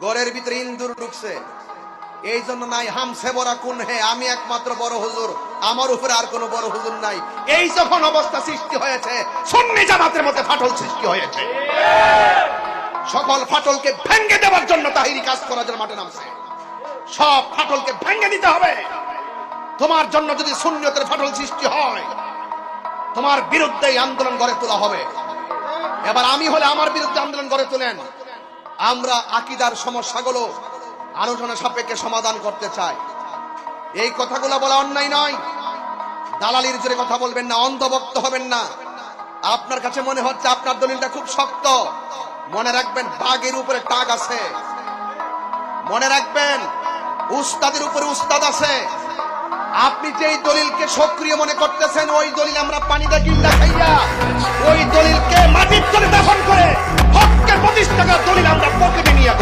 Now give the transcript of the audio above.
ঘরের ভিতরে ইন্দুর ঢুকছে, এই জন্য নাই হামসে বড়া কোন হে, আমি একমাত্র বড় হুজুর, আমার উপরে আর কোনো বড় হুজুর নাই। এই যখন অবস্থা সৃষ্টি হয়েছে, সুন্নি জামাতের মধ্যে ফাটল সৃষ্টি হয়েছে। সকল ফাটলকে ভেঙে দেওয়ার জন্য তাহিরি কাজ করার জন্য মাঠে নামছে। সব ফাটলকে ভেঙে দিতে হবে। তোমার জন্য যদি সুন্নিয়তের ফাটল সৃষ্টি হয়, তোমার বিরুদ্ধে আন্দোলন গড়ে তোলা হবে। এবার আমি হলে আমার বিরুদ্ধে আন্দোলন গড়ে তোলেন। আমরা আকীদার সমস্যাগুলো আলোচনা সাপেক্ষে সমাধান করতে চাই। এই কথাগুলো বলা অন্যায় নয়। দালালির জোরে কথা বলবেন না, অন্ধভক্ত হবেন না। আপনার কাছে মনে হচ্ছে আপনার দলিলটা খুব শক্ত, মনে রাখবেন বাঘের উপরে টাগ আছে। মনে রাখবেন উস্তাদের উপরে উস্তাদ আছে। আপনি যেই দলিলকে সক্রিয় মনে করতেছেন, ওই দলিল আমরা পানিটা গিল্লা খাইয়া ওই দলিলকে মাটির তলে দাফন করে হককে প্রতিষ্ঠা করার দলিল আমরা পকেটে নিয়ে